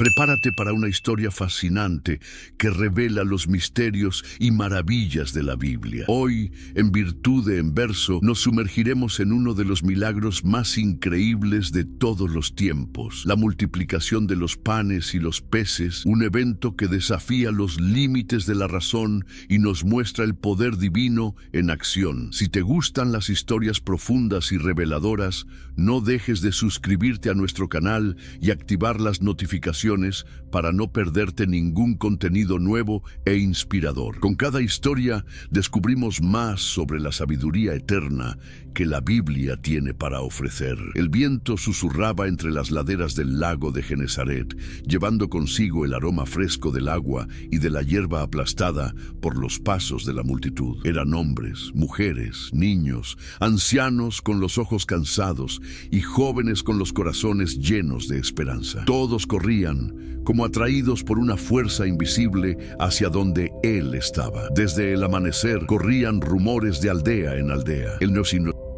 Prepárate para una historia fascinante que revela los misterios y maravillas de la Biblia. Hoy, en Virtud de En Verso, nos sumergiremos en uno de los milagros más increíbles de todos los tiempos: la multiplicación de los panes y los peces, un evento que desafía los límites de la razón y nos muestra el poder divino en acción. Si te gustan las historias profundas y reveladoras, no dejes de suscribirte a nuestro canal y activar las notificaciones para no perderte ningún contenido nuevo e inspirador. Con cada historia descubrimos más sobre la sabiduría eterna que la Biblia tiene para ofrecer. El viento susurraba entre las laderas del lago de Genesaret, llevando consigo el aroma fresco del agua y de la hierba aplastada por los pasos de la multitud. Eran hombres, mujeres, niños, ancianos con los ojos cansados y jóvenes con los corazones llenos de esperanza. Todos corrían como atraídos por una fuerza invisible hacia donde él estaba. Desde el amanecer corrían rumores de aldea en aldea. El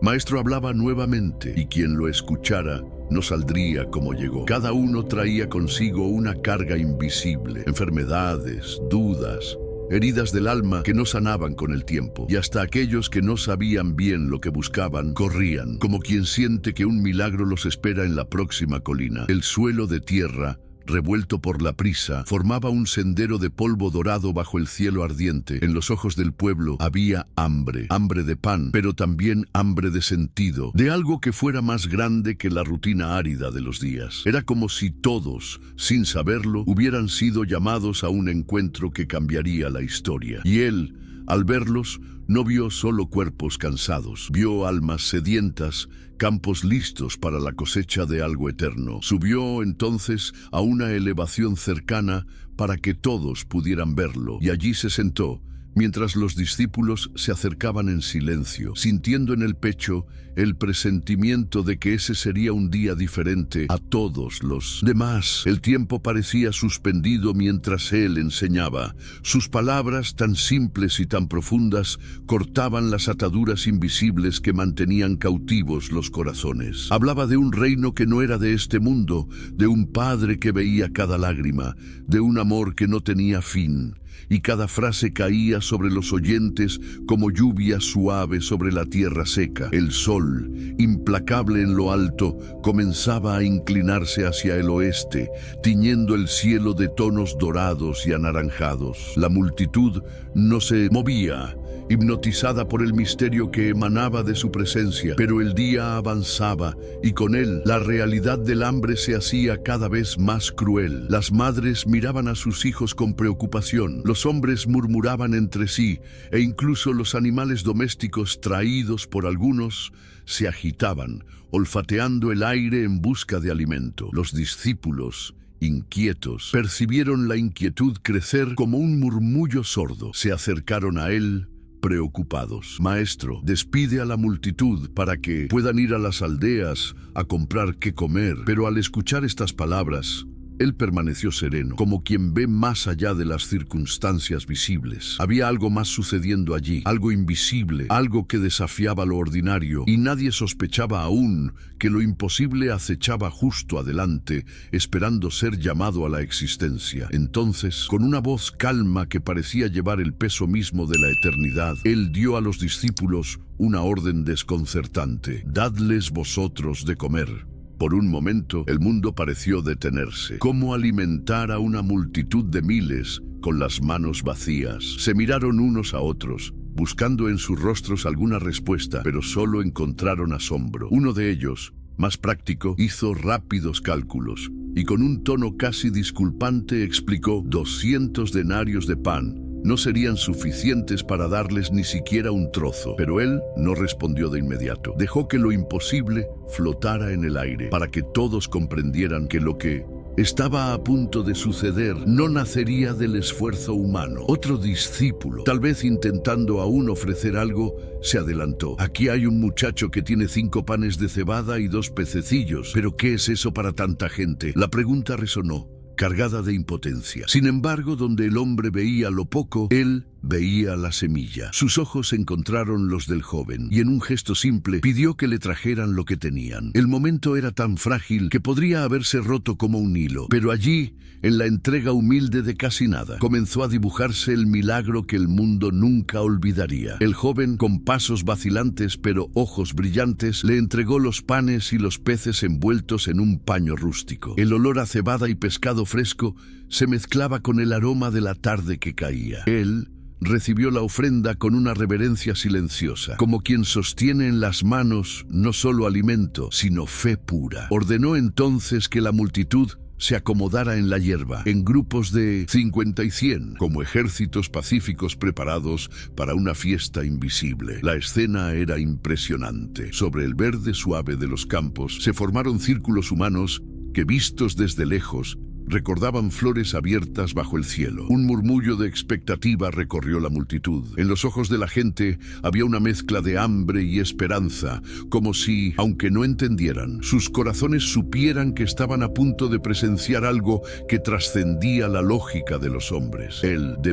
maestro hablaba nuevamente, y quien lo escuchara no saldría como llegó. Cada uno traía consigo una carga invisible: enfermedades, dudas, heridas del alma que no sanaban con el tiempo. Y hasta aquellos que no sabían bien lo que buscaban, corrían, como quien siente que un milagro los espera en la próxima colina. El suelo de tierra, revuelto por la prisa, formaba un sendero de polvo dorado bajo el cielo ardiente. En los ojos del pueblo había hambre, hambre de pan, pero también hambre de sentido, de algo que fuera más grande que la rutina árida de los días. Era como si todos, sin saberlo, hubieran sido llamados a un encuentro que cambiaría la historia. Y él, al verlos, no vio solo cuerpos cansados, vio almas sedientas, campos listos para la cosecha de algo eterno. Subió entonces a una elevación cercana para que todos pudieran verlo, y allí se sentó, mientras los discípulos se acercaban en silencio, sintiendo en el pecho el presentimiento de que ese sería un día diferente a todos los demás. El tiempo parecía suspendido mientras él enseñaba. Sus palabras, tan simples y tan profundas, cortaban las ataduras invisibles que mantenían cautivos los corazones. Hablaba de un reino que no era de este mundo, de un padre que veía cada lágrima, de un amor que no tenía fin. Y cada frase caía sobre los oyentes como lluvia suave sobre la tierra seca. El sol, implacable en lo alto, comenzaba a inclinarse hacia el oeste, tiñendo el cielo de tonos dorados y anaranjados. La multitud no se movía, hipnotizada por el misterio que emanaba de su presencia, pero el día avanzaba y con él la realidad del hambre se hacía cada vez más cruel. Las madres miraban a sus hijos con preocupación, los hombres murmuraban entre sí e incluso los animales domésticos, traídos por algunos, se agitaban, olfateando el aire en busca de alimento. Los discípulos, inquietos, percibieron la inquietud crecer como un murmullo sordo. Se acercaron a él, preocupados. Maestro, despide a la multitud para que puedan ir a las aldeas a comprar qué comer. Pero al escuchar estas palabras, él permaneció sereno, como quien ve más allá de las circunstancias visibles. Había algo más sucediendo allí, algo invisible, algo que desafiaba lo ordinario, y nadie sospechaba aún que lo imposible acechaba justo adelante, esperando ser llamado a la existencia. Entonces, con una voz calma que parecía llevar el peso mismo de la eternidad, él dio a los discípulos una orden desconcertante: dadles vosotros de comer. Por un momento, el mundo pareció detenerse. ¿Cómo alimentar a una multitud de miles con las manos vacías? Se miraron unos a otros, buscando en sus rostros alguna respuesta, pero solo encontraron asombro. Uno de ellos, más práctico, hizo rápidos cálculos y con un tono casi disculpante explicó: 200 denarios de pan no serían suficientes para darles ni siquiera un trozo. Pero él no respondió de inmediato. Dejó que lo imposible flotara en el aire, para que todos comprendieran que lo que estaba a punto de suceder no nacería del esfuerzo humano. Otro discípulo, tal vez intentando aún ofrecer algo, se adelantó. Aquí hay un muchacho que tiene 5 panes de cebada y 2 pececillos. ¿Pero qué es eso para tanta gente? La pregunta resonó, cargada de impotencia. Sin embargo, donde el hombre veía lo poco, él veía la semilla. Sus ojos encontraron los del joven y en un gesto simple pidió que le trajeran lo que tenían. El momento era tan frágil que podría haberse roto como un hilo, pero allí, en la entrega humilde de casi nada, comenzó a dibujarse el milagro que el mundo nunca olvidaría. El joven, con pasos vacilantes pero ojos brillantes, le entregó los panes y los peces envueltos en un paño rústico. El olor a cebada y pescado fresco se mezclaba con el aroma de la tarde que caía. Él recibió la ofrenda con una reverencia silenciosa, como quien sostiene en las manos no solo alimento, sino fe pura. Ordenó entonces que la multitud se acomodara en la hierba, en grupos de 50 y 100, como ejércitos pacíficos preparados para una fiesta invisible. La escena era impresionante. Sobre el verde suave de los campos se formaron círculos humanos que, vistos desde lejos, recordaban flores abiertas bajo el cielo. Un murmullo de expectativa recorrió la multitud. En los ojos de la gente había una mezcla de hambre y esperanza, como si, aunque no entendieran, sus corazones supieran que estaban a punto de presenciar algo que trascendía la lógica de los hombres. Él, de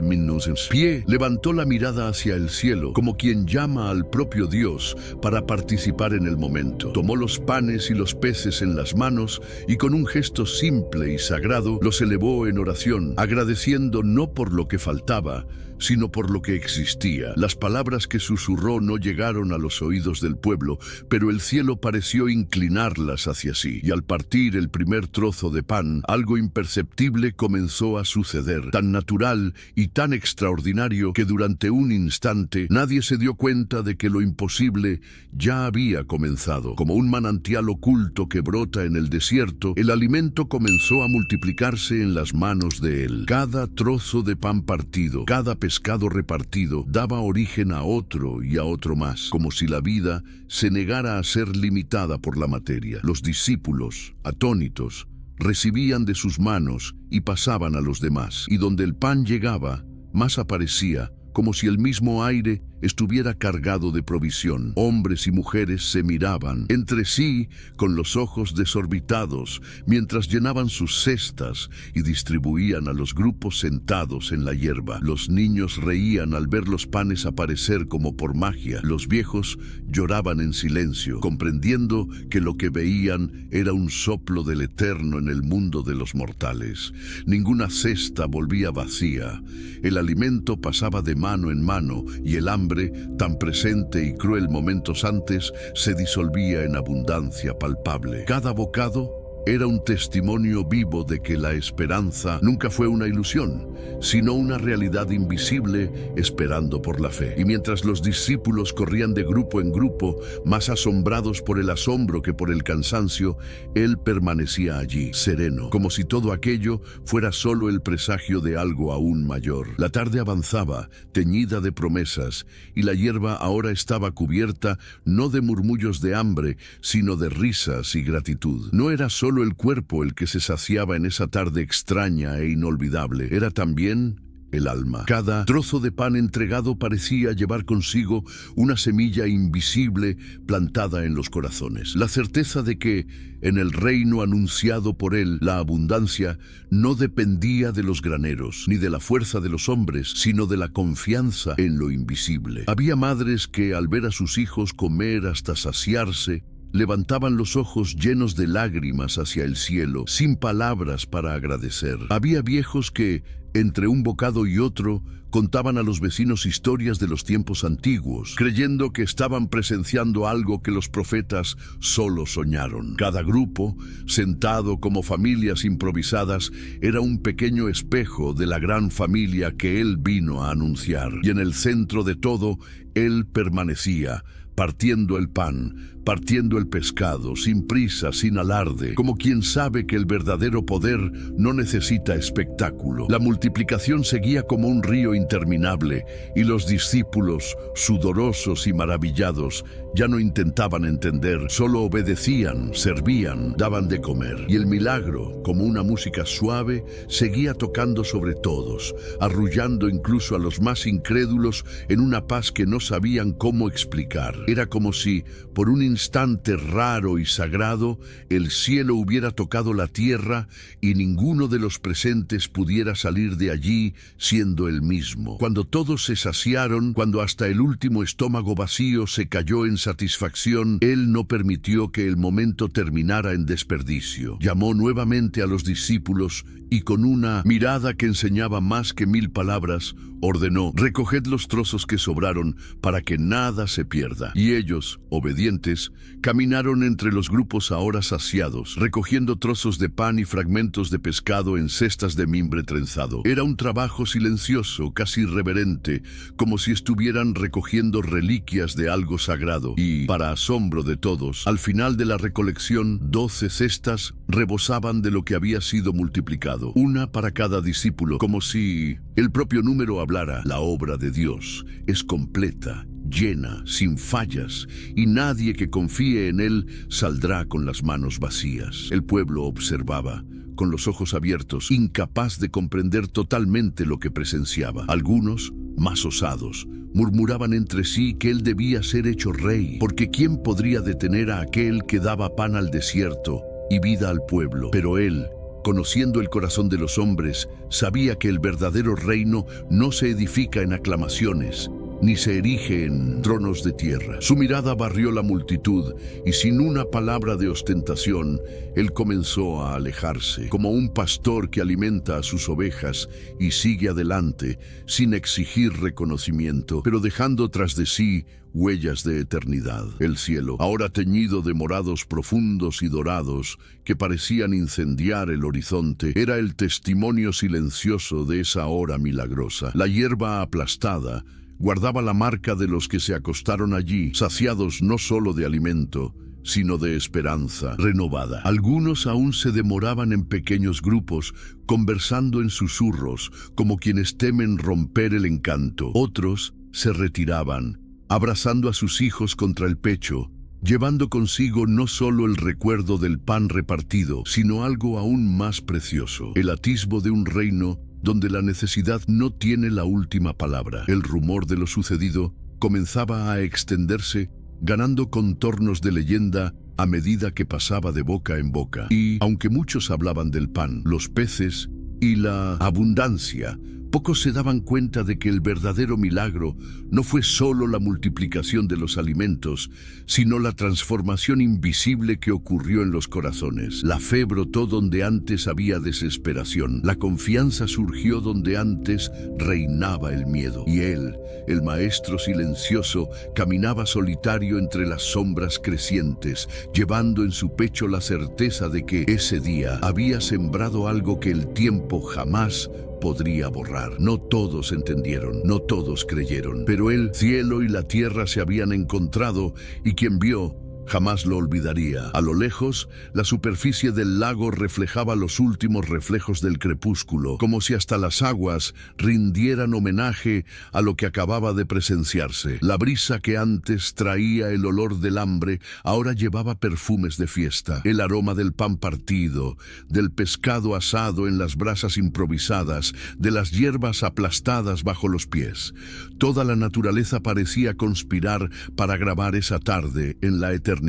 pie, levantó la mirada hacia el cielo, como quien llama al propio Dios para participar en el momento. Tomó los panes y los peces en las manos y con un gesto simple y sagrado los elevó en oración, agradeciendo no por lo que faltaba, sino por lo que existía. Las palabras que susurró no llegaron a los oídos del pueblo, pero el cielo pareció inclinarlas hacia sí, y al partir el primer trozo de pan, algo imperceptible comenzó a suceder, tan natural y tan extraordinario que durante un instante nadie se dio cuenta de que lo imposible ya había comenzado. Como un manantial oculto que brota en el desierto, el alimento comenzó a multiplicarse en las manos de él. Cada trozo de pan partido, cada pescado repartido, daba origen a otro y a otro más, como si la vida se negara a ser limitada por la materia. Los discípulos, atónitos, recibían de sus manos y pasaban a los demás, y donde el pan llegaba, más aparecía, como si el mismo aire estuviera cargado de provisión. Hombres y mujeres se miraban entre sí con los ojos desorbitados mientras llenaban sus cestas y distribuían a los grupos sentados en la hierba. Los niños reían al ver los panes aparecer como por magia. Los viejos lloraban en silencio, comprendiendo que lo que veían era un soplo del eterno en el mundo de los mortales. Ninguna cesta volvía vacía. El alimento pasaba de mano en mano y el hambre, tan presente y cruel momentos antes, se disolvía en abundancia palpable. Cada bocado era un testimonio vivo de que la esperanza nunca fue una ilusión, sino una realidad invisible esperando por la fe. Y mientras los discípulos corrían de grupo en grupo, más asombrados por el asombro que por el cansancio, él permanecía allí, sereno, como si todo aquello fuera solo el presagio de algo aún mayor. La tarde avanzaba, teñida de promesas, y la hierba ahora estaba cubierta no de murmullos de hambre, sino de risas y gratitud. No era solo el cuerpo el que se saciaba en esa tarde extraña e inolvidable, era también el alma. Cada trozo de pan entregado parecía llevar consigo una semilla invisible plantada en los corazones. La certeza de que, en el reino anunciado por él, la abundancia no dependía de los graneros, ni de la fuerza de los hombres, sino de la confianza en lo invisible. Había madres que, al ver a sus hijos comer hasta saciarse, levantaban los ojos llenos de lágrimas hacia el cielo, sin palabras para agradecer. Había viejos que, entre un bocado y otro, contaban a los vecinos historias de los tiempos antiguos, creyendo que estaban presenciando algo que los profetas solo soñaron. Cada grupo, sentado como familias improvisadas, era un pequeño espejo de la gran familia que él vino a anunciar. Y en el centro de todo, él permanecía, partiendo el pan, partiendo el pescado, sin prisa, sin alarde, como quien sabe que el verdadero poder no necesita espectáculo. La multiplicación seguía como un río interminable, y los discípulos, sudorosos y maravillados, ya no intentaban entender, solo obedecían, servían, daban de comer. Y el milagro, como una música suave, seguía tocando sobre todos, arrullando incluso a los más incrédulos en una paz que no sabían cómo explicar. Era como si, por un instante raro y sagrado, el cielo hubiera tocado la tierra y ninguno de los presentes pudiera salir de allí siendo el mismo. Cuando todos se saciaron, cuando hasta el último estómago vacío se cayó en satisfacción, Él no permitió que el momento terminara en desperdicio. Llamó nuevamente a los discípulos y con una mirada que enseñaba más que 1000 palabras, ordenó: recoged los trozos que sobraron para que nada se pierda. Y ellos, obedientes, caminaron entre los grupos ahora saciados, recogiendo trozos de pan y fragmentos de pescado en cestas de mimbre trenzado. Era un trabajo silencioso, casi reverente, como si estuvieran recogiendo reliquias de algo sagrado. Y, para asombro de todos, al final de la recolección, 12 cestas rebosaban de lo que había sido multiplicado, una para cada discípulo, como si el propio número hablara. La obra de Dios es completa, llena, sin fallas, y nadie que confíe en Él saldrá con las manos vacías. El pueblo observaba, con los ojos abiertos, incapaz de comprender totalmente lo que presenciaba. Algunos, más osados, murmuraban entre sí que Él debía ser hecho rey, porque ¿quién podría detener a aquel que daba pan al desierto y vida al pueblo? Pero Él, conociendo el corazón de los hombres, sabía que el verdadero reino no se edifica en aclamaciones, ni se erige en tronos de tierra. Su mirada barrió la multitud, y sin una palabra de ostentación, Él comenzó a alejarse, como un pastor que alimenta a sus ovejas y sigue adelante, sin exigir reconocimiento, pero dejando tras de sí huellas de eternidad. El cielo, ahora teñido de morados profundos y dorados que parecían incendiar el horizonte, era el testimonio silencioso de esa hora milagrosa. La hierba aplastada guardaba la marca de los que se acostaron allí, saciados no solo de alimento, sino de esperanza renovada. Algunos aún se demoraban en pequeños grupos, conversando en susurros, como quienes temen romper el encanto. Otros se retiraban, abrazando a sus hijos contra el pecho, llevando consigo no solo el recuerdo del pan repartido, sino algo aún más precioso: el atisbo de un reino donde la necesidad no tiene la última palabra. El rumor de lo sucedido comenzaba a extenderse, ganando contornos de leyenda a medida que pasaba de boca en boca. Y, aunque muchos hablaban del pan, los peces y la abundancia, pocos se daban cuenta de que el verdadero milagro no fue solo la multiplicación de los alimentos, sino la transformación invisible que ocurrió en los corazones. La fe brotó donde antes había desesperación. La confianza surgió donde antes reinaba el miedo. Y Él, el maestro silencioso, caminaba solitario entre las sombras crecientes, llevando en su pecho la certeza de que ese día había sembrado algo que el tiempo jamás podría borrar. No todos entendieron, no todos creyeron, pero el cielo y la tierra se habían encontrado, y quien vio jamás lo olvidaría. A lo lejos, la superficie del lago reflejaba los últimos reflejos del crepúsculo, como si hasta las aguas rindieran homenaje a lo que acababa de presenciarse. La brisa que antes traía el olor del hambre, ahora llevaba perfumes de fiesta. El aroma del pan partido, del pescado asado en las brasas improvisadas, de las hierbas aplastadas bajo los pies. Toda la naturaleza parecía conspirar para grabar esa tarde en la eternidad.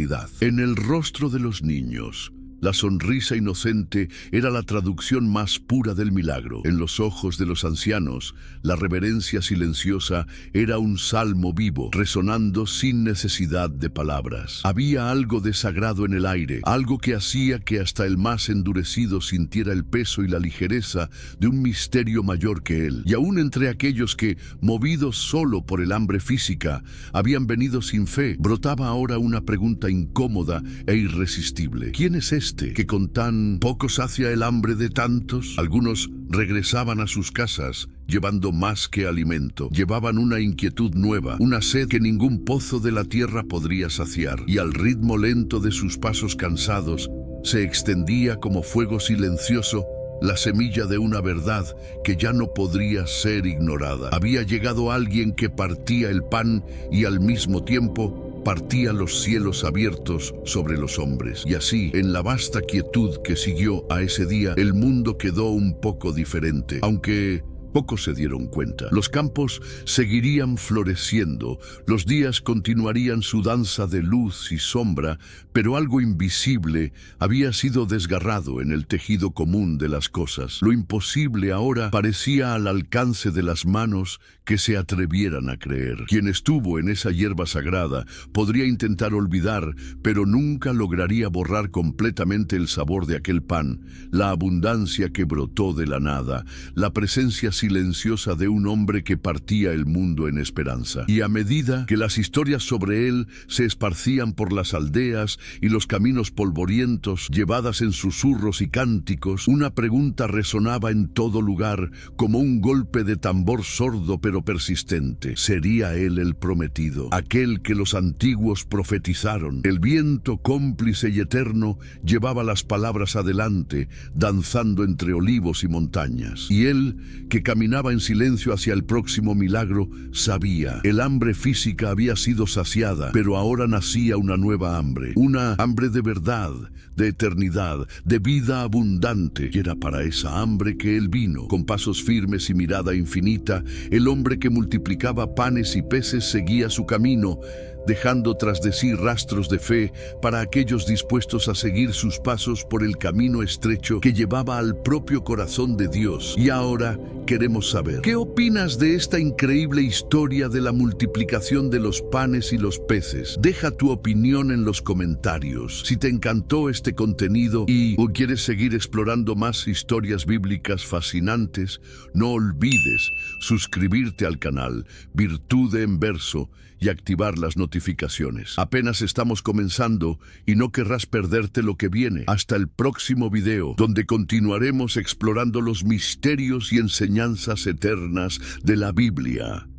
En el rostro de los niños, la sonrisa inocente era la traducción más pura del milagro. En los ojos de los ancianos, la reverencia silenciosa era un salmo vivo, resonando sin necesidad de palabras. Había algo de sagrado en el aire, algo que hacía que hasta el más endurecido sintiera el peso y la ligereza de un misterio mayor que él. Y aún entre aquellos que, movidos solo por el hambre física, habían venido sin fe, brotaba ahora una pregunta incómoda e irresistible: ¿quién es este que con tan poco sacia el hambre de tantos? Algunos regresaban a sus casas llevando más que alimento. Llevaban una inquietud nueva, una sed que ningún pozo de la tierra podría saciar, y al ritmo lento de sus pasos cansados se extendía como fuego silencioso la semilla de una verdad que ya no podría ser ignorada. Había llegado alguien que partía el pan y al mismo tiempo partía los cielos abiertos sobre los hombres. Y así, en la vasta quietud que siguió a ese día, el mundo quedó un poco diferente. Aunque Pocos se dieron cuenta. Los campos seguirían floreciendo, los días continuarían su danza de luz y sombra, pero algo invisible había sido desgarrado en el tejido común de las cosas. Lo imposible ahora parecía al alcance de las manos que se atrevieran a creer. Quien estuvo en esa hierba sagrada podría intentar olvidar, pero nunca lograría borrar completamente el sabor de aquel pan, la abundancia que brotó de la nada, la presencia silenciosa de un hombre que partía el mundo en esperanza. Y a medida que las historias sobre él se esparcían por las aldeas y los caminos polvorientos, llevadas en susurros y cánticos, una pregunta resonaba en todo lugar como un golpe de tambor sordo pero persistente. ¿Sería él el prometido, aquel que los antiguos profetizaron? El viento cómplice y eterno llevaba las palabras adelante, danzando entre olivos y montañas. Y él, que caminaba en silencio hacia el próximo milagro, sabía. El hambre física había sido saciada, pero ahora nacía una nueva hambre. Una hambre de verdad, de eternidad, de vida abundante. Y era para esa hambre que él vino. Con pasos firmes y mirada infinita, el hombre que multiplicaba panes y peces seguía su camino, dejando tras de sí rastros de fe para aquellos dispuestos a seguir sus pasos por el camino estrecho que llevaba al propio corazón de Dios. Y ahora queremos saber, ¿qué opinas de esta increíble historia de la multiplicación de los panes y los peces? Deja tu opinión en los comentarios. Si te encantó este contenido o quieres seguir explorando más historias bíblicas fascinantes, no olvides suscribirte al canal Virtude en Verso y activar las notificaciones. Apenas estamos comenzando y no querrás perderte lo que viene. Hasta el próximo video, donde continuaremos explorando los misterios y enseñanzas eternas de la Biblia.